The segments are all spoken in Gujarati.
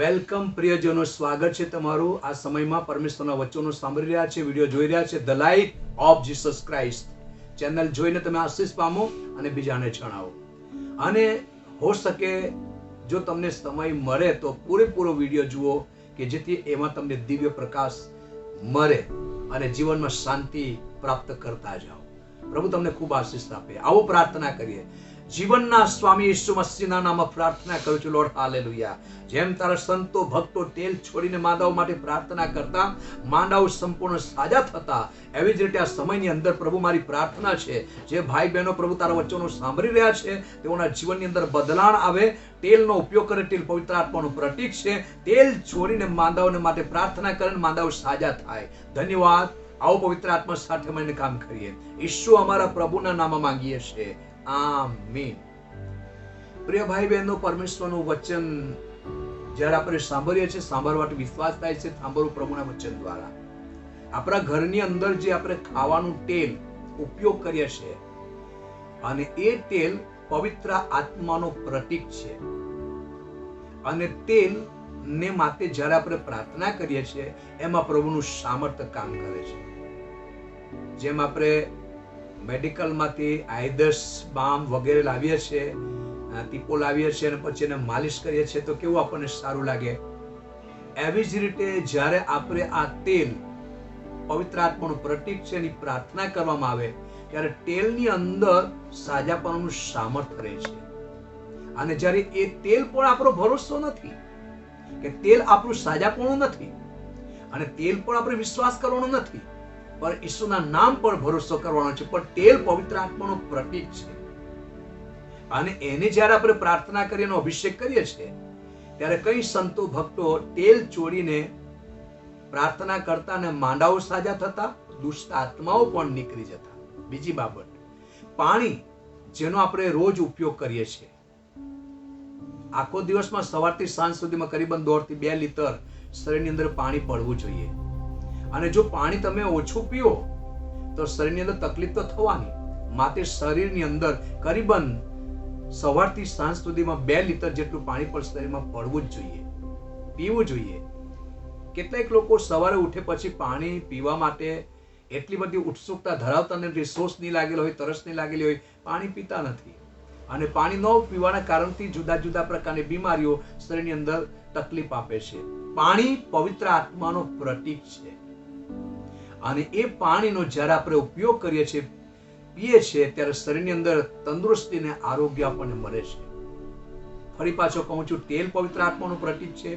વેલકમ પ્રિયજનો, સ્વાગત છે તમારું આ સમયમાં પરમેશ્વરના વચનો સાંભળી રહ્યા છે, વિડીયો જોઈ રહ્યા છે. The light of Jesus Christ channel જોઈને તમે આશીષ પામો અને બીજાને જણાવો. અને હો શકે જો તમને સમય મળે તો પૂરેપૂરો વિડીયો જુઓ કે જેથી એમાં તમને દિવ્ય પ્રકાશ મળે અને જીવનમાં શાંતિ પ્રાપ્ત કરતા જાઓ. પ્રભુ તમને ખૂબ આશીષ આપે. આવો પ્રાર્થના કરીએ. જીવનના સ્વામી ઈસુ મસીહના નામમાં પ્રાર્થના કરું છું, લોર્ડ હાલેલુયા. જેમ તારા સંતો ભક્તો તેલ છોડીને માંદાઓ માટે પ્રાર્થના કરતા, માંદાઓ સંપૂર્ણ સાજા થતા, એવી જ રીતે આ સમયની અંદર પ્રભુ મારી પ્રાર્થના છે, જે ભાઈ બહેનો પ્રભુ તારા વચનો સાંભળી રહ્યા છે તેઓના જીવનની અંદર બદલાણ આવે. તેલનો ઉપયોગ કરે. તેલ પવિત્ર આત્માનું પ્રતીક છે. તેલ છોડીને માંદાઓને માટે પ્રાર્થના કરે, માંદાઓ સાજા થાય. ધન્યવાદ. આવો પવિત્ર આત્મા સાથે મળીને કામ કરીએ. ઈસુ અમારા પ્રભુના નામમાં માંગીએ છીએ. આમીન. પ્રિય ભાઈ બહેનો, પરમેશ્વરનું વચન જ્યારે આપણે સાંભળીએ છીએ, સાંભળવા માટે વિશ્વાસ થાય છે. સાંભળવું પ્રભુના વચન દ્વારા. આપણા ઘરની અંદર જે આપણે ખાવાનું તેલ ઉપયોગ કરીએ છીએ, અને એ તેલ પવિત્ર આત્માનો પ્રતીક છે. અને તેલ ને માટે જ્યારે આપણે પ્રાર્થના કરીએ છીએ, એમાં પ્રભુનું સામર્થ્ય કામ કરે છે. જેમ આપણે મેડિકલમાંથી આઈડસ બામ વગેરે લાવીએ છીએ, ટીપો લાવીએ છીએ અને પછી એને માલિશ કરીએ છીએ તો કેવું આપણને સારું લાગે. એવી જ રીતે જ્યારે આપણે આ તેલ પવિત્ર આત્માનું પ્રતીક છે એની પ્રાર્થના કરવામાં આવે ત્યારે તેલની અંદર સાજાપણાનું સામર્થ્ય રહે છે. અને જ્યારે એ તેલ પણ આપણો ભરોસો નથી, કે તેલ આપણું સાજાપણું નથી, અને તેલ પણ આપણે વિશ્વાસ કરવાનો નથી, પણ ઈસુના નામ પર ભરોસો કરવાનો છે. પણ તેલ પવિત્ર આત્માનો પ્રતીક છે. અને એને જ્યારે આપણે પ્રાર્થના કરી એનો અભિષેક કરીએ છીએ ત્યારે કઈ સંતો ભક્તો તેલ ચોરીને પ્રાર્થના કરતા અને માંડાઓ સાજા થતા, દુષ્ટ આત્માઓ પણ નીકળી જતા. બીજી બાબત, પાણી જેનો આપણે રોજ ઉપયોગ કરીએ છીએ, આખો દિવસમાં સવારથી સાંજ સુધીમાં કરીબન 1.5 થી 2 લીટર શરીરની અંદર પાણી પડવું જોઈએ. અને જો પાણી તમે ઓછું પીઓ તો શરીરની અંદર તકલીફ તો થવાની. માટે શરીરની અંદર કરીબન સવારથી સાંજ સુધીમાં 2 લીટર જેટલું પાણી પણ શરીરમાં પડવું જ જોઈએ, પીવું જોઈએ. કેટલાક લોકો સવારે ઉઠે પછી પાણી પીવા માટે એટલી બધી ઉત્સુકતા ધરાવતા નથી, સોસ નહીં લાગેલો હોય, તરસ નહીં લાગેલી હોય, પાણી પીતા નથી. અને પાણી ન પીવાના કારણથી જુદા જુદા પ્રકારની બીમારીઓ શરીરની અંદર તકલીફ આપે છે. પાણી પવિત્ર આત્માનો પ્રતીક છે. અને એ પાણીનો જ્યારે આપણે ઉપયોગ કરીએ છીએ, પીએ છીએ, ત્યારે શરીરની અંદર તંદુરસ્તી અને આરોગ્ય આપણને મળે છે. ફરી પાછો કહું છું, તેલ પવિત્ર આત્માનું પ્રતીક છે,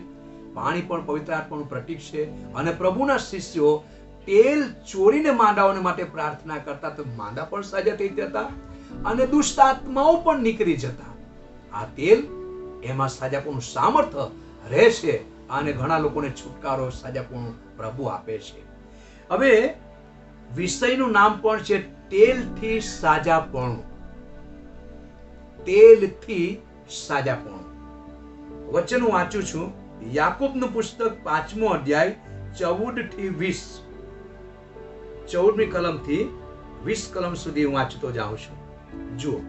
પાણી પણ પવિત્ર આત્માનું પ્રતીક છે. અને પ્રભુના શિષ્યો તેલ ચોરીને માંદાઓને માટે પ્રાર્થના કરતા તો માંદા પણ સાજા થઈ જતા અને દુષ્ટ આત્માઓ પણ નીકળી જતા. આ તેલ એમાં સાજાપણું સામર્થ્ય રહે છે અને ઘણા લોકોને છુટકારો સાજાપણું પ્રભુ આપે છે. હવે વિષયનું નામ પણ છે તેલથી સાજાપણું. તેલથી સાજાપણું. વચન હું વાંચું છું, યાકૂબનું પુસ્તક 5મો અધ્યાય 14 થી 20. 14મી કલમથી 20 કલમ સુધી હું વાંચતો જાઉં છું. જુઓ,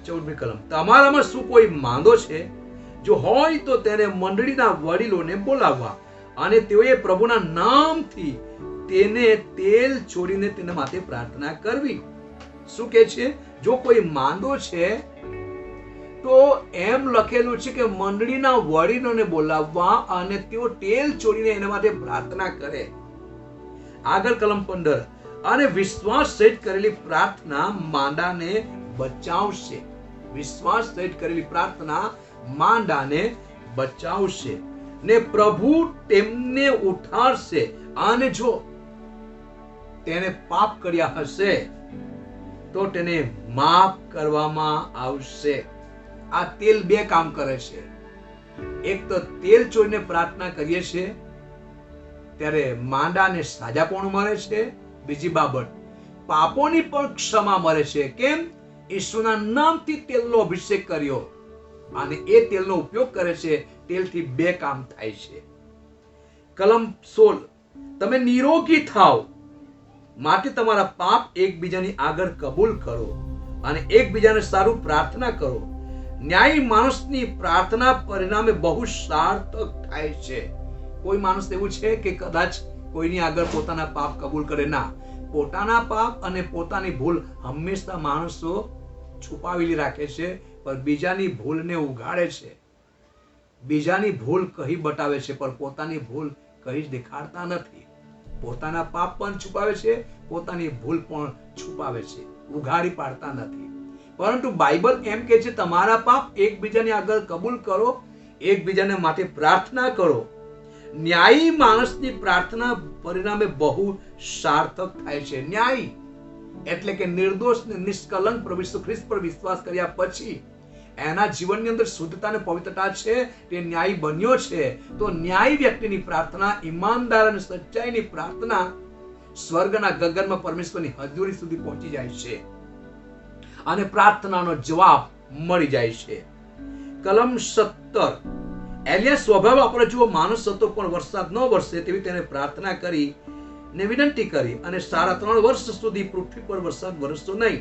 14મી કલમ. તમારામાં શું કોઈ માંદો છે? જો હોય તો તેને મંડળીના વડીલોને બોલાવવા, અને તેઓએ પ્રભુના નામથી તેને તેલ છોડીને તેના માટે પ્રાર્થના કરવી. શું કહે છે? જો કોઈ માંદો છે તો એમ લખેલું છે કે મંડળીના વડીલોને બોલાવવા અને તેઓ તેલ છોડીને એના માટે પ્રાર્થના કરે. આગળ કલમ 15. અને વિશ્વાસ સહિત કરેલી પ્રાર્થના માંદાને બચાવશે. વિશ્વાસ સહિત કરેલી પ્રાર્થના માંદાને બચાવશે ને પ્રભુ તેમને ઉઠાડશે. અને જો તેને પાપ કર્યા હશે તો તેને માફ કરવામાં આવશે. આ તેલ 2 કામ કરે છે. એક તો તેલ ચોરીને પ્રાર્થના કરીએ છીએ ત્યારે માંદાને સાજાપણું મળે છે. બીજી બાબત, પાપોની પણ ક્ષમા મળે છે. કેમ? ઈસુના નામથી તેલનો અભિષેક કર્યો અને એ તેલનો ઉપયોગ કરે છે. તેલથી 2 કામ થાય છે. કલમ 16. તમે નિરોગી થાઓ માટે તમારા પાપ એકબીજાની આગળ કબૂલ કરો અને એકબીજાને સારું પ્રાર્થના કરો. ન્યાયી માણસની પ્રાર્થના પરિણામે બહુ સાર્થક થાય છે. કોઈ માણસ એવું છે કે કદાચ કોઈની આગળ પોતાના પાપ કબૂલ કરે ના. પોતાના પાપ અને પોતાની ભૂલ હંમેશા માણસો છુપાવેલી રાખે છે, પણ બીજાની ભૂલને ઉઘાડે છે. બીજાની ભૂલ કહી બતાવે છે, પણ પોતાની ભૂલ કહી દેખાડતા નથી. પોતાના પાપ પણ છુપાવે છે, પોતાની ભૂલ પણ છુપાવે છે, ઉઘાડી પાડતા નથી. પરંતુ બાઇબલ એમ કહે છે તમારા પાપ એકબીજાની આગળ કબૂલ કરો, એકબીજાને માટે પ્રાર્થના કરો. ન્યાયી માણસની પ્રાર્થના પરિણામે બહુ સાર્થક થાય છે. ન્યાયી એટલે કે નિર્દોષ ને નિષ્કલંક પ્રભુ ઈસુ ખ્રિસ્ત પર વિશ્વાસ કર્યા પછી એના જીવનની અંદર શુદ્ધતા અને પવિત્રતા છે, તે ન્યાયી બન્યો છે. તો ન્યાયી વ્યક્તિની પ્રાર્થના, ઈમાનદાર અને સચ્ચાઈની પ્રાર્થના સ્વર્ગના ગગનમાં પરમેશ્વરની હજુરી સુધી પહોંચી જાય છે અને પ્રાર્થનાનો જવાબ મળી જાય છે. કલમ 17. એલિયા સ્વભાવ આપણે જુઓ માણસ હતો, પણ વરસાદ ન વરસે તેવી તેને પ્રાર્થના કરી ને વિનંતી કરી અને 3.5 વર્ષ સુધી પૃથ્વી પર વરસાદ વરસતો નહીં.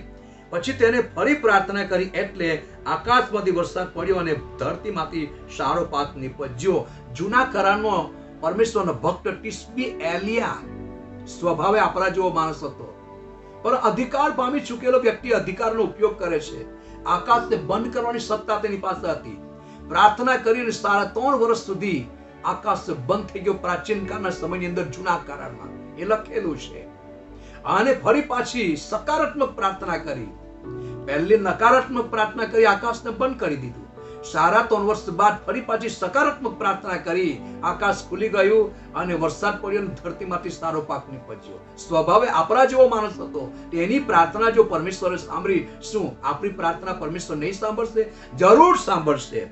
પછી તેને ફરી પ્રાર્થના કરી, એટલે આકાશમાંથી વરસાદ પડ્યો અને ધરતીમાંથી સારો પાક નીપજ્યો. જૂના કરારમાં પરમેશ્વરનો ભક્ત તિસ્બી એલિયા સ્વભાવે આપણા જેવો માણસ હતો, પણ અધિકાર પામી ચૂકેલો વ્યક્તિ અધિકારનો ઉપયોગ કરે છે. આકાશને બંધ કરવાની સત્તા તેની પાસે હતી. પ્રાર્થના કરીને 3.5 વર્ષ સુધી આકાશ બંધ થઈ ગયો. પ્રાચીન કાળના સમયની અંદર જૂના કરારમાં એ લખેલું છે. અને ફરી પાછી સકારાત્મક પ્રાર્થના કરી. પહેલી નકારાત્મક પ્રાર્થના કરી, આકાશને બંધ કરી દીધું. 3.5 વર્ષ બાદ ફરી પાછી સકારાત્મક પ્રાર્થના કરી, આકાશ ખુલી ગયું અને વરસાદ પડ્યો અને ધરતીમાંથી સારો પાક નીપજ્યો. સ્વભાવે આપણા જેવો માણસ હતો. તેની પ્રાર્થના જો પરમેશ્વરે સાંભળી, શું આપણી પ્રાર્થના પરમેશ્વર નહીં સાંભળશે? જરૂર સાંભળશે.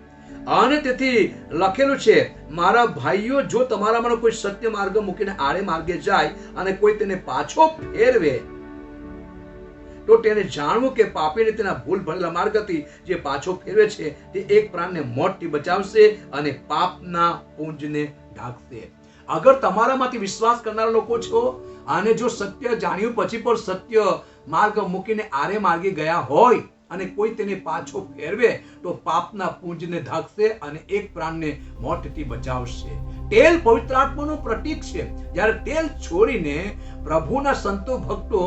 અને તેથી લખેલું છે, મારા ભાઈઓ, જો તમારામાં કોઈ સત્ય માર્ગ મૂકીને આડે માર્ગે જાય અને કોઈ તેને પાછો ફેરવે, તો તેને જાણવું કે પાપીને તેના ભૂલ ભરેલા માર્ગથી જે પાછો ફેરવે છે તે એક પ્રાણને મોતથી બચાવશે અને પાપના પુંજને ઢાંકશે. અગર તમારામાંથી વિશ્વાસ કરનારા લોકો છો અને જો સત્ય જાણ્યું પછી પણ સત્ય માર્ગ મૂકીને આરે માર્ગે ગયા હોય અને કોઈ તેને પાછો ફેરવે, તો પાપના પુંજને ઢાંકશે અને એક પ્રાણને મોતથી બચાવશે. તેલ પવિત્ર આત્માનું પ્રતીક છે. જ્યારે તેલ છોડીને પ્રભુના સંતો ભક્તો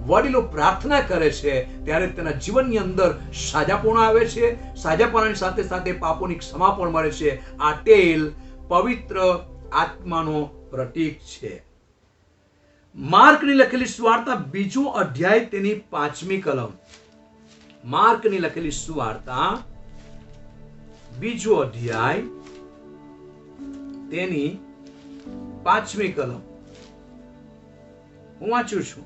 વડીલો પ્રાર્થના કરે છે, ત્યારે તેના જીવનની અંદર સાજાપણું આવે છે. સાજાપણાની સાથે સાથે પાપોની ક્ષમા પણ મળે છે. આ તેલ પવિત્ર આત્માનો પ્રતીક છે. માર્કની લખેલી સુવાર્તા 2 અધ્યાય તેની 5મી કલમ. માર્કની લખેલી સુવાર્તા 2 અધ્યાય તેની 5મી કલમ હું વાંચું છું.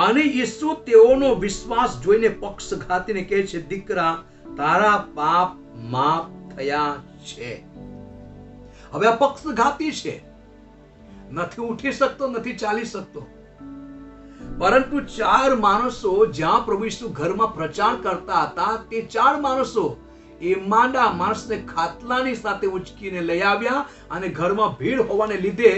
અને યેસુ તેઓનો વિશ્વાસ જોઈને પક્ષઘાતીને કહે છે, દીકરા, તારા પાપ માફ થયા છે. હવે આ પક્ષઘાતી છે, નથી ઉઠી શકતો, નથી ચાલી શકતો. પરંતુ 4 માણસો જ્યાં પ્રભુ ઈસુ ઘરમાં પ્રચાર કરતા હતા, તે 4 માણસો એ માંડા માણસને ખાટલાની સાથે ઉચકીને લઈ આવ્યા અને ઘરમાં ભીડ હોવાને લીધે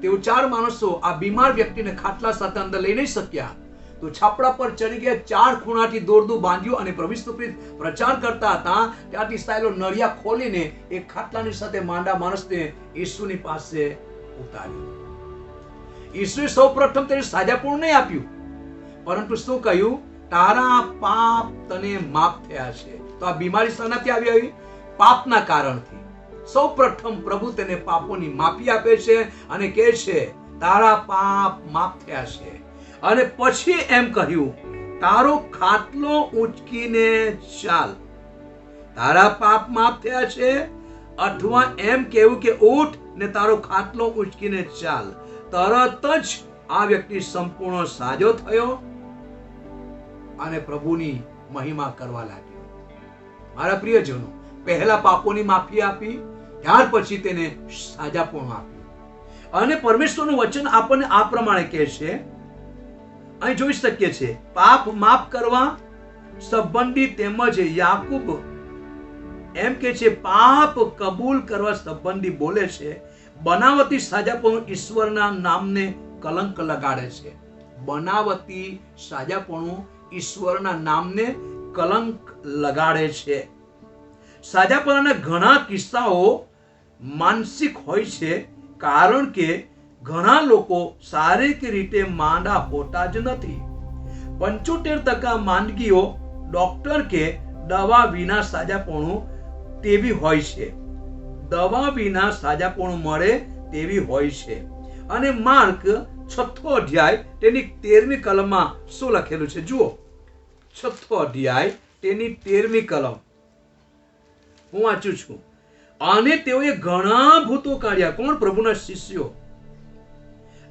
તેઓ 4 માણસો આ બીમાર વ્યક્તિને ખાટલા સાથે અંદર લઈ નહીં શક્યા. તો છાપડા પર ચડી ગયા, 4 ખૂણાથી દોરડું બાંધ્યું અને પ્રભુ ઈસુ પ્રચાર કરતા હતા. ત્યાંથી સાયલો નળિયા ખોલીને એક ખાટલાની સાથે માંડા માણસને ઈસુની પાસે ઉતાર્યો. ઈસુએ સૌપ્રથમ તેને સાજાપણું નહીં આપ્યું, પરંતુ શું કહ્યું? તારા પાપ તને માફ થયા છે. તો આ બીમારી શાનાથી આવી? પાપના કારણથી. સૌપ્રથમ પ્રભુ તેને પાપોની માફી આપે છે અને કહે છે, તારા પાપ માફ થયા છે. અને પછી એમ કહ્યું, તારો ખાટલો ઊંચકીને ચાલ. તારા પાપ માફ થયા છે. અથવા એમ કહેવું કે ઉઠ ને તારો ખાટલો ઊંચકીને ચાલ. તરત જ આ વ્યક્તિ સંપૂર્ણ સાજો થયો અને પ્રભુની મહિમા કરવા લાગ્યો. મારા પ્રિયજનો, પહેલા પાપોની માફી આપી, ત્યાર પછી તેને સાજાપણું આપ્યું. અને પરમેશ્વરનું વચન આપણને આ પ્રમાણે કહે છે, અહીં જોઈ શકીએ છીએ, પાપ માફ કરવા સંબંધી તેમજ યાકૂબ એમ કે છે પાપ કબૂલ કરવા સંબંધી બોલે છે. બનાવટી સાજાપણું ઈશ્વરના નામને કલંક લગાડે છે. બનાવટી સાજાપણું ઈશ્વરના નામને કલંક લગાડે છે. સાજાપણાના ઘણા કિસ્સાઓ માનસિક હોય છે, કારણ કે ઘણા લોકો શારીરિક રીતે માંદા હોતા જ નથી. 75% માંદગીઓ ડોક્ટર કે દવા વિના સાજાપણું તેવી હોય છે. દવા વિના સાજાપણું મળે તેવી હોય છે. અને માર્ક 6 અધ્યાય તેની 13મી કલમમાં શું લખેલું છે જુઓ. 6 અધ્યાય તેની 13મી કલમ હું વાંચું છું. અને તેઓએ ઘણા ભૂતો કાઢ્યા. કોણ? પ્રભુના શિષ્યો.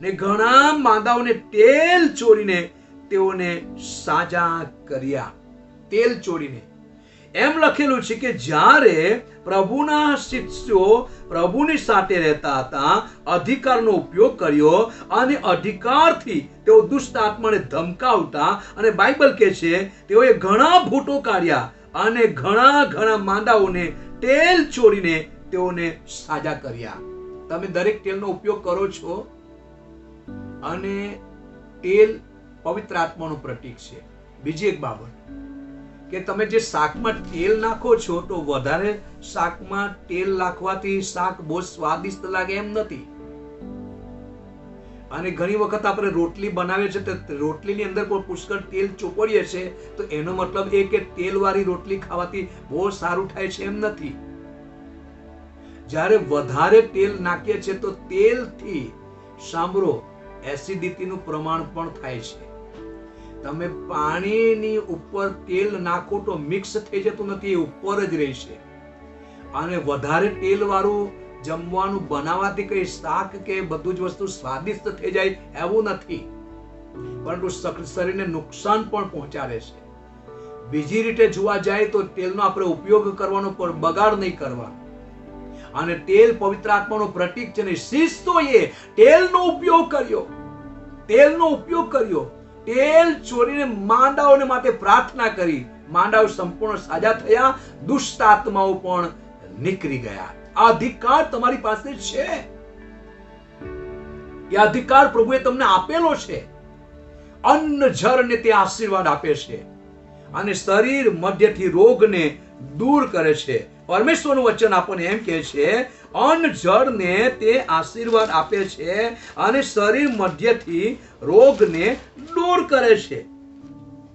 ને ઘણા માંદાઓને તેલ ચોરીને તેઓને સાજા કર્યા. તેલ ચોરીને. એમ લખેલું છે કે જ્યારે પ્રભુના શિષ્યો પ્રભુની સાથે રહેતા હતા, અધિકારનો ઉપયોગ કર્યો અને અધિકારથી તેઓ દુષ્ટ આત્માને ધમકાવતા, અને બાઇબલ કહે છે તેઓએ ઘણા ભૂતો કાઢ્યા અને ઘણા માંદાઓને તેલ ચોરીને તેઓને સાજા કર્યા. તમે દરેક તેલનો ઉપયોગ કરો છો, અને તેલ પવિત્ર આત્માનું પ્રતીક છે. બીજી એક બાબત કે તમે જે શાકમાં તેલ નાખો છો, તો વધારે શાકમાં તેલ નાખવાથી શાક બહુ સ્વાદિષ્ટ લાગે એમ નથી. અને ઘણી વખત આપણે રોટલી બનાવીએ છીએ તો રોટલીની અંદર કોઈ પુષ્કળ તેલ ચોપડીએ છીએ, તો એનો મતલબ એ કે તેલવાળી રોટલી ખાવાથી બહુ સારું થાય છે એમ નથી. જ્યારે વધારે તેલ નાખીએ છીએ તો તેલથી સાંભળો એસિડિટીનું પ્રમાણ પણ થાય છે. તમે પાણીની ઉપર તેલ નાખો તો મિક્સ થઈ જતું નથી, એ ઉપર જ રહેશે. અને વધારે તેલ વાળું જમવાનું બનાવવાથી કઈ શાક કે બધું જ વસ્તુ સ્વાદિષ્ટ થઈ જાય એવું નથી, પરંતુ શરીરને નુકસાન પણ પહોંચાડે છે. બીજી રીતે જોવા જાય તો તેલનો આપણે ઉપયોગ કરવાનો, પણ બગાડ નહીં કરવાનો. અને તેલ પવિત્ર આત્માનું પ્રતીક છે ને શિષ્યોએ તેલનો ઉપયોગ કર્યો. તેલનો ઉપયોગ કર્યો. તેલ ચોરીને માંદાઓને માટે પ્રાર્થના કરી. માંદાઓ સંપૂર્ણ સાજા થયા, દુષ્ટ આત્માઓ પણ નીકળી ગયા. આ અધિકાર તમારી પાસે છે. એ અધિકાર પ્રભુએ તમને આપેલો છે. અન્ન જળને તે આશીર્વાદ આપે છે અને શરીર મધ્યથી રોગને દૂર કરે છે. પરમેશ્વરનું વચન આપણને એમ કહે છે, અન્ન જળને તે આશીર્વાદ આપે છે અને શરીર મધ્યથી રોગને દૂર કરે છે.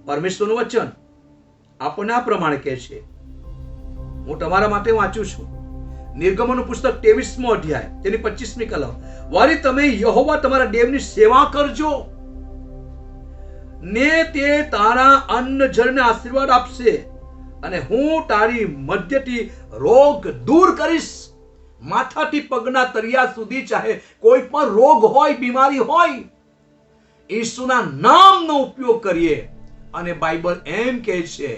પરમેશ્વરનું વચન આપણને આ પ્રમાણે કહે છે. હું તમારા માટે વાંચું છું. નિર્ગમનનું પુસ્તક 23મો અધ્યાય તેની 25મી કલમ. વળી તમે યહોવા તમારા દેવની સેવા કરજો ને તે તારા અન્ન જળને આશીર્વાદ આપશે, અને હું તારી મધ્યથી રોગ દૂર કરીશ. માથાથી પગના તળિયા સુધી ચાહે કોઈ પણ રોગ હોય, બીમારી હોય, ઈસુના નામનો ઉપયોગ કરીએ. અને બાઇબલ એમ કહે છે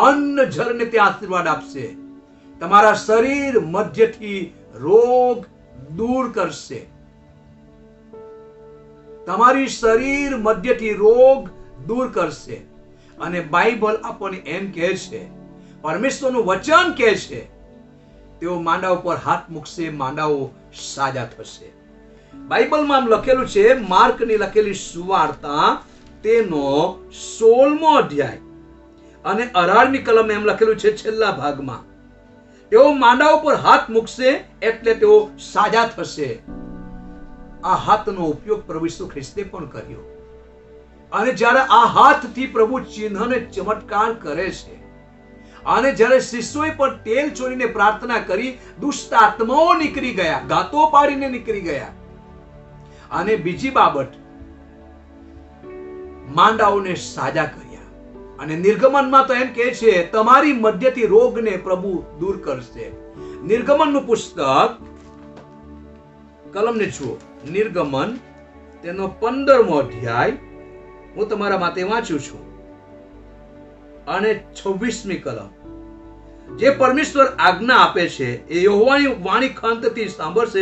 અન્ન જળને તે આશીર્વાદ આપશે, તમારા શરીર મધ્યથી રોગ દૂર કરશે. તમારી શરીર મધ્યથી રોગ દૂર કરશે. અને બાઇબલ આપણને એમ કહે છે, પરમેશ્વરનું વચન કહે છે, તેઓ માંદા ઉપર હાથ મૂકશે, માંદાઓ સાજા થશે. બાઇબલમાં આમ લખેલું છે, માર્કની લખેલી સુવાર્તા તેનો 16મો અધ્યાય અને 18મી કલમ એમ લખેલું છે છેલ્લા ભાગમાં, તેઓ માંદા ઉપર હાથ મૂકશે એટલે તેઓ સાજા થશે. આ હાથનો ઉપયોગ પ્રભુ ઈસુ ખ્રિસ્તે પણ કર્યો. અને જ્યારે આ હાથથી પ્રભુ ચિહ્ન અને ચમત્કાર કરે છે, અને જ્યારે શિષ્યોએ પણ તેલ ચોરીને પ્રાર્થના કરી, દુષ્ટ આત્માઓ નીકળી ગયા, ગાતો પાડીને નીકળી ગયા. અને બીજી બાબત, માંદાઓને સાજા કર્યા. અને નિર્ગમનમાં તો એમ કહે છે તમારી મધ્યથી રોગને પ્રભુ દૂર કરશે. નિર્ગમનનું પુસ્તક કલમને જુઓ. નિર્ગમન તેનો 15મો અધ્યાય હું તમારા માટે વાંચું છું અને 26મી કલમ. જે પરમેશ્વર આજ્ઞા આપે છે એ યહોવાની વાણી ખંતથી સાંભળશે.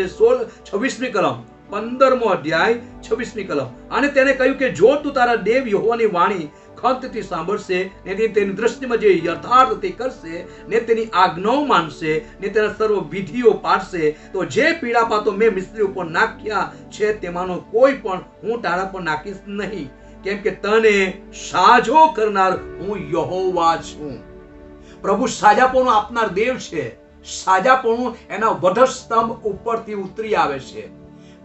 26મી કલમ 15મો અધ્યાય 26મી કલમ. અને તેને કહ્યું કે જો તું તારા દેવ યહોવાની વાણી ખંતથી સાંભળશે ને તેની દ્રષ્ટિમાં જે યથાર્થ તે કરશે ને તેની આજ્ઞાઓ માનશે ને તેના સર્વ વિધિઓ પાડશે, તો જે પીડાપાતો મેં મિસ્ત્રી ઉપર નાખ્યા છે તેમાંનો કોઈ પણ હું તારા પર નાખીશ નહીં. કેમ કે તને સાજો કરનાર હું યહોવા છું. પ્રભુ સાજાપણું આપનાર દેવ છે. સાજાપણું એના વધસ્તંભ ઉપરથી ઉતરી આવે છે.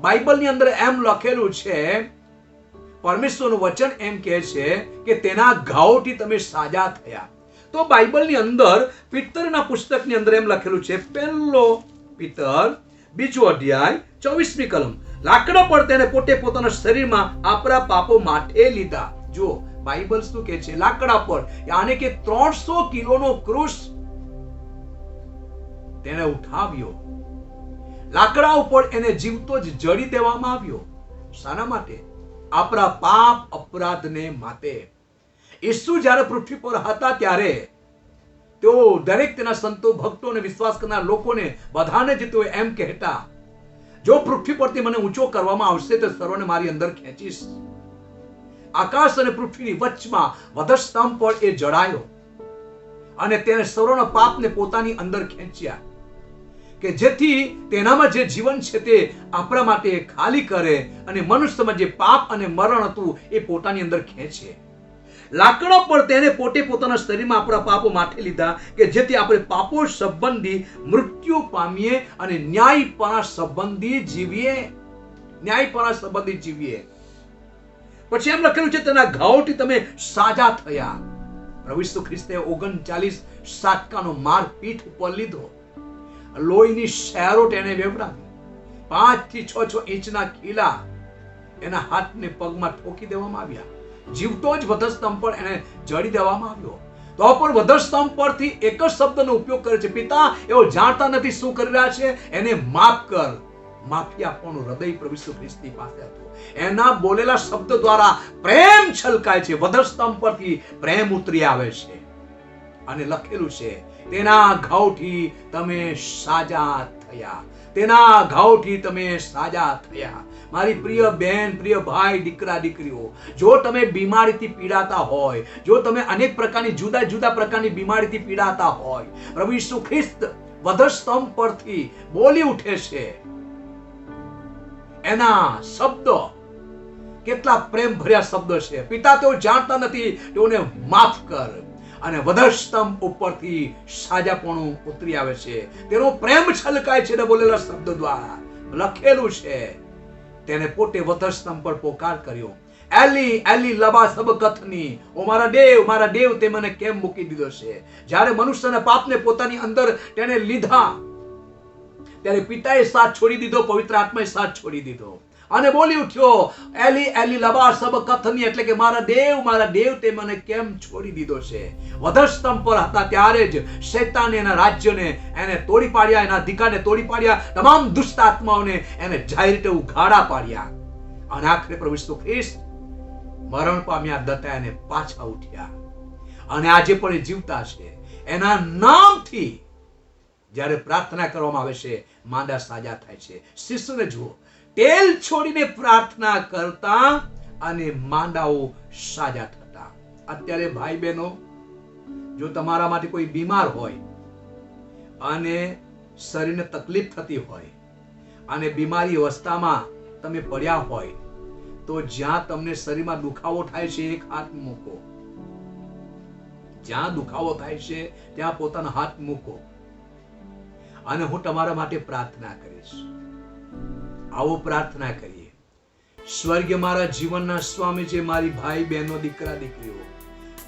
બાઇબલની અંદર એમ લખેલું છે, પરમેશ્વરનું વચન એમ કહે છે કે તેના ઘાવોથી તમે સાજા થયા. તો બાઇબલની અંદર પિતરના પુસ્તકની અંદર એમ લખેલું છે, પહેલો પિતર 2 અધ્યાય 24મી કલમ, લાકડા પર તેને પોતે પોતાના શરીરમાં આપણા પાપો માથે લીધા. જો બાઇબલ શું કહે છે? લાકડા પર, યાને કે 300 કિલોનો ક્રૂસ તેને ઉઠાવ્યો. લાકડા ઉપર એને જીવતો જ જડી દેવામાં આવ્યો. શાના માટે? આપણા પાપ અપરાધને માટે. ઈસુ જ્યારે પૃથ્વી પર હતા ત્યારે તેઓ દરેક તેના સંતો, ભક્તો અને વિશ્વાસ કરનાર લોકોને બધાને જ તેઓ એમ કહેતા, જો પૃથ્વી પરથી મને ઊંચો કરવામાં આવશે તો સર્વને મારી અંદર ખેંચીશ. આકાશ અને પૃથ્વીની વચમાં વધસ્તંભ પર એ જડાયો અને તેને સર્વના પાપને પોતાની અંદર ખેંચ્યા, કે જેથી તેનામાં જે જીવન છે તે આપણા માટે ખાલી કરે અને મનુષ્યમાં જે પાપ અને મરણ હતું એ પોતાની અંદર ખેંચે. લાકડા પર તેને પોતે પોતાના શરીરમાં આપણા પાપો માથે લીધા, કે જેથી આપણે પાપો સંબંધી મૃત્યુ પામીએ અને ન્યાયપણા સંબંધી જીવીએ. ન્યાયપણા સંબંધી જીવીએ. પછી એમ લખેલું છે, તેના ઘાવોથી તમે સાજા થયા. પ્રભુ ઈસુ ખ્રિસ્તે 39 સાટકાનો માર પીઠ ઉપર લીધો. લોહીની શહેરો તેને વેવડાવી. 5 થી 6 ઇંચના ખીલા એના હાથને પગમાં ઠોકી દેવામાં આવ્યા. જીવતો જ વધસ્તંભ પર એને જડી દેવામાં આવ્યો. તો પણ વધસ્તંભ પરથી એક જ શબ્દનો ઉપયોગ કરે છે, પિતા એઓ જાણતા નથી શું કરી રહ્યા છે, એને માફ કર. માફી આપવાનું હૃદય પ્રભુ ઈસુ ખ્રિસ્તની પાસે હતું. એના બોલેલા શબ્દ દ્વારા પ્રેમ છલકાય છે. વધસ્તંભ પરથી પ્રેમ ઉતરી આવે છે. અને લખેલું છે, તેના ઘાવથી તમે સાજા થયા. તેના ઘાવથી તમે સાજા થયા. મારી પ્રિય બહેન, પ્રિય ભાઈ, દીકરા દીકરીઓ, જો તમે બીમારીથી પીડાતા હોય, જો તમે અનેક પ્રકારની જુદા જુદા પ્રકારની બીમારીથી પીડાતા હોય, પ્રભુ ઈસુ ખ્રિસ્ત વધસ્તંભ પરથી બોલી ઉઠે છે. એના શબ્દો કેટલા પ્રેમ ભર્યા શબ્દો છે. પિતા તેઓ જાણતા નથી, તેઓને માફ કર. અને વધસ્તંભ ઉપરથી સાજાપણું ઉતરી આવે છે. તેનો પ્રેમ છલકાય છે બોલેલા શબ્દો દ્વારા. લખેલું છે, તેને પોતે વધસ્તંભ પર પોકાર કર્યો, એલી એલી લબા સબકથની, ઓ મારા દેવ તે મને કેમ મૂકી દીધો છે. જ્યારે મનુષ્યના પાપને પોતાની અંદર તેને લીધા ત્યારે પિતાએ સાથ છોડી દીધો, પવિત્ર આત્માએ સાથ છોડી દીધો અને બોલી ઉઠ્યો, એલી એલી લબા સબકથની, એટલે કે મારા દેવ તે મને કેમ છોડી દીધો છે. વધસ્તંભ પર હતા ત્યારે જ શૈતાને એના રાજ્યને એને તોડી પાડ્યા, એના અધિકારને તોડી પાડ્યા, તમામ દુષ્ટ આત્માઓને એને જાહેર રીતે ઉઘાડા પાડ્યા. અને આખરે પ્રભુ ઈસુ ખ્રિસ્ત મરણ પામ્યા દતા એને પાછા ઉઠ્યા અને આજે પણ એ જીવતા છે. એના નામથી જ્યારે પ્રાર્થના કરવામાં આવે છે, માંદા સાજા થાય છે. શિશુને જુઓ, તેલ છોડીને પ્રાર્થના કરતા અને માંદાઓ સાજા થતા. અત્યારે ભાઈ બહેનો, જો તમારામાંથી કોઈ બીમાર હોય અને શરીરને તકલીફ થતી હોય અને બીમારી અવસ્થામાં તમે પડ્યા હોય, તો જ્યાં તમને શરીરમાં દુખાવો થાય છે એક હાથ મૂકો. જ્યાં દુખાવો થાય છે ત્યાં પોતાનો હાથ મૂકો અને હું તમારા માટે પ્રાર્થના કરીશ. આવો પ્રાર્થના કરીએ. સ્વર્ગીય મારા જીવનના સ્વામી છે, મારી ભાઈ બહેનો, દીકરા દીકરીઓ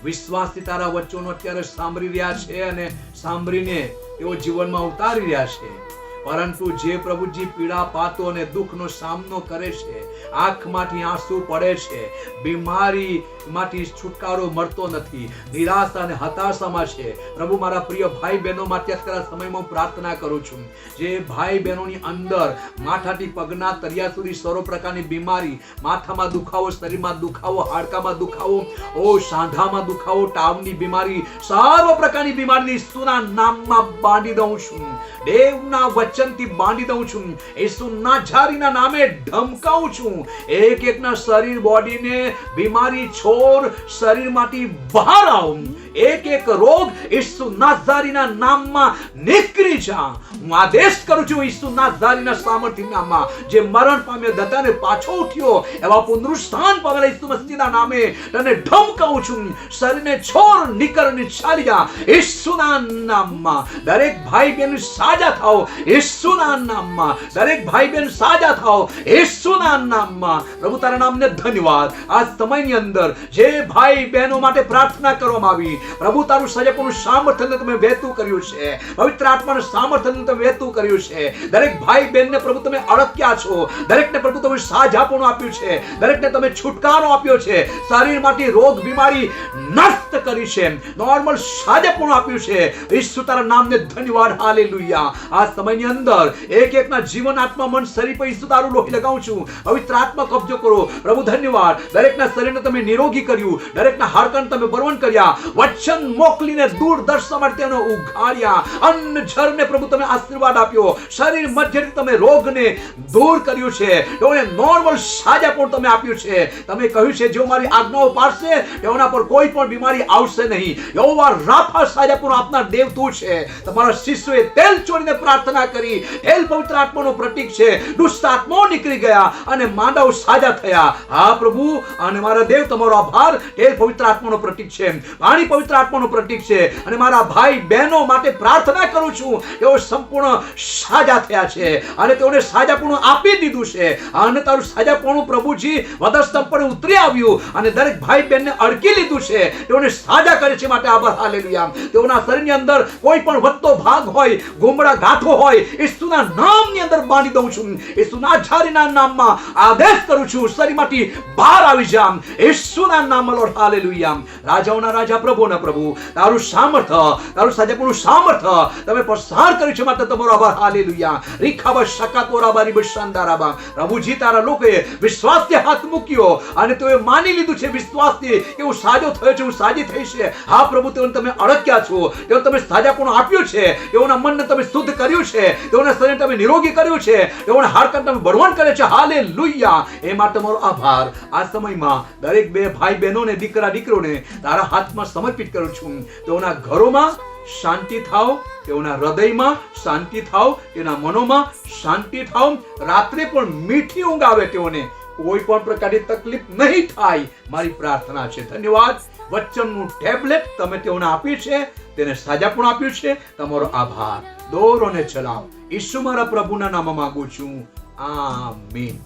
વિશ્વાસથી તારા વચનો અત્યારે સાંભળી રહ્યા છે અને સાંભળીને તેઓ જીવનમાં ઉતારી રહ્યા છે. પરંતુ જે પ્રભુજી પીડા પાતો અને દુઃખનો સામનો કરે છે, આંખમાંથી આંસુ પડે છે, બીમારીમાંથી છુટકારો મળતો નથી, નિરાશા અને હતાશામાં છે, પ્રભુ મારા પ્રિય ભાઈ બહેનો માટે અત્યારે સમયમાં પ્રાર્થના કરું છું. જે ભાઈ બહેનોની અંદર માથાથી પગના તળિયા સુધી સર્વ પ્રકારની બીમારી, માથામાં દુખાવો, શરીરમાં દુખાવો, હાડકામાં દુખાવો, સાંધામાં દુખાવો, તાવની બીમારી, સર્વ પ્રકારની બીમારીની ઈસુના નામમાં બાંધી દઉં છું. દેવના વચન વચનથી બાંધી દઉં છું. ઈસુ નાઝારીના નામે ધમકાવું છું. એક એકના શરીર બોડીને બીમારી છોડ શરીરમાંથી બહાર આવ. એક એક રોગ ઈસુ નાઝારીના નામમાં નીકળી જા. હું આદેશ કરું છું ઈસુ નાઝારીના સામર્થ્યના નામમાં, જે મરણ પામ્યો દતાને પાછો ઉઠ્યો એવા પુનરુત્થાન પામેલા ઈસુ મસીહના નામે તને ધમકાવું છું. શરીરને છોડ નીકળને ચાલી જા ઈસુના નામમાં. દરેક ભાઈ બહેન સાજા થાઓ ઈસુના નામમાં. દરેક ભાઈ બહેન સાજા થાઓ ઈસુના નામમાં. પ્રભુ તારા નામને ધન્યવાદ. આ સમયની અંદર જે ભાઈ બહેનો માટે પ્રાર્થના કરવામાં આવી, પ્રભુ તારું સજપણું સામર્થ્ય તમે વહેતું કર્યું છે. પવિત્ર આત્માનું સામર્થ્ય તમે વહેતું કર્યું છે. દરેક ભાઈ બહેનને પ્રભુ તમે અડક્યા છો. દરેકને પ્રભુ તમે સાજાપણું આપ્યું છે. દરેકને તમે છુટકારો આપ્યો છે. શરીરમાંથી રોગ બીમારી નષ્ટ કરી છે. નોર્મલ સાજાપણું આપ્યું છે. ઈસુ તારા નામને ધન્યવાદ. હાલેલુયા. આ સમયની અંદર એક એકના જીવન આત્મા મન શરીર પર ઈસુ તારું લોહી લગાવું છું. પવિત્ર આત્મા કબજો કરો. પ્રભુ ધન્યવાદ. દરેકના શરીરને તમે નિરોગી કર્યું. દરેકના હાડકાને તમે બળવાન કર્યા. વચન મોકલીને દૂરદર્શન માટે તેનો ઉઘાડ્યા. અન્ન જળને પ્રભુ તમે આશીર્વાદ આપ્યો. શરીર મધ્યથી તમે રોગને દૂર કર્યું છે. તેઓને નોર્મલ સાજાપણ તમે આપ્યું છે. તમે કહ્યું છે જો મારી આજ્ઞાઓ પાળશે તેઓના પર કોઈ પણ બીમારી આવશે નહીં. યહોવા રાફા સાજાપણ આપનાર દેવ તું છે. તમારા શિષ્યોએ તેલ ચોરીને પ્રાર્થના કરી. તેલ પવિત્ર આત્માનો પ્રતીક છે. દુષ્ટ આત્માઓ નીકળી ગયા અને માંદાઓ સાજા થયા. હા પ્રભુ અને મારા દેવ તમારો આભાર. તેલ પવિત્ર આત્માનો પ્રતીક છે. પાણી પવિત્ર આત્માનું પ્રતીક છે. અને મારા ભાઈ બહેનો માટે પ્રાર્થના કરું છું. તેઓ સંપૂર્ણ સાજા થયા છે અને તેઓને સાજાપણું આપી દીધું છે. અને તારું સાજાપણું પ્રભુજી વધસ્તંભ પર ઉતરી આવ્યું અને દરેક ભાઈ બહેનને અડકી લીધું છે. તેઓને સાજા કરે છે માટે આભાર. હાલેલુયા. તેઓના શરીરની અંદર કોઈ પણ વધતો ભાગ હોય, ગુમડા ગાંઠો હોય, ઈસુના નામની અંદર બાંધી દઉં છું. ઈસુના નાઝારીના નામમાં આદેશ કરું છું શરીરમાંથી બહાર આવી જા ઈસુના નામમાં. Lord hallelujah. રાજાઓના રાજા પ્રભુના પ્રભુ તારું સામર્થ્ય, તારું સાજાપણું સામર્થ્ય તમે પસાર કર્યું છે માટે તમારો આભાર. હાલેલુયા. રીખાબા શકાતોરાબારી બશાંદારાબા. પ્રભુજી તારા લોકોએ વિશ્વાસથી હાથ મૂક્યો અને તેઓએ માની લીધું છે વિશ્વાસથી કે હું સાજો થયો છું, હું સાજી થઈ છે. હા પ્રભુ તેઓને તમે અડક્યા છો. તેઓને તમે સાજાપણું આપ્યું છે. તેઓના મનને તમે શુદ્ધ કર્યું છે. તેઓના શરીરને તમે નિરોગી કર્યું છે. તેઓના હાડકાને તમે બળવાન કરે છે. હાલેલુયા. એ માટે તમારો આભાર. આ સમયમાં દરેક બે ભાઈ બહેનોને, દીકરા દીકરીઓને તારા હાથમાં સમર્પિત કરું છું. તેઓના ઘરોમાં શાંતિ થાવ, તેઓના હૃદયમાં શાંતિ થાવ, તેના મનોમાં શાંતિ થાવ. રાત્રે પણ મીઠી ઊંઘ આવે. તેઓને કોઈ પણ પ્રકારની તકલીફ નહીં થાય. મારી પ્રાર્થના છે. ધન્યવાદ. વચનનું ટેબ્લેટ તમે તેઓને આપ્યું છે. તેને સાજાપણ આપ્યું છે. તમારો આભાર. દોરોને ચલાવ. ઈસુ મારા પ્રભુના નામમાં માંગુ છું. આમીન.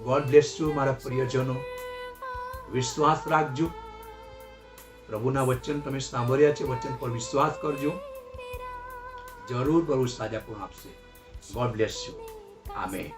ગોડ બ્લેસ યુ મારા પ્રિયજનો. વિશ્વાસ રાખજો. પ્રભુના વચન તમે સાંભળ્યા છે. વચન પર વિશ્વાસ કરજો. જરૂર પ્રભુ સાજાપણ આપશે. God bless you. આમેન.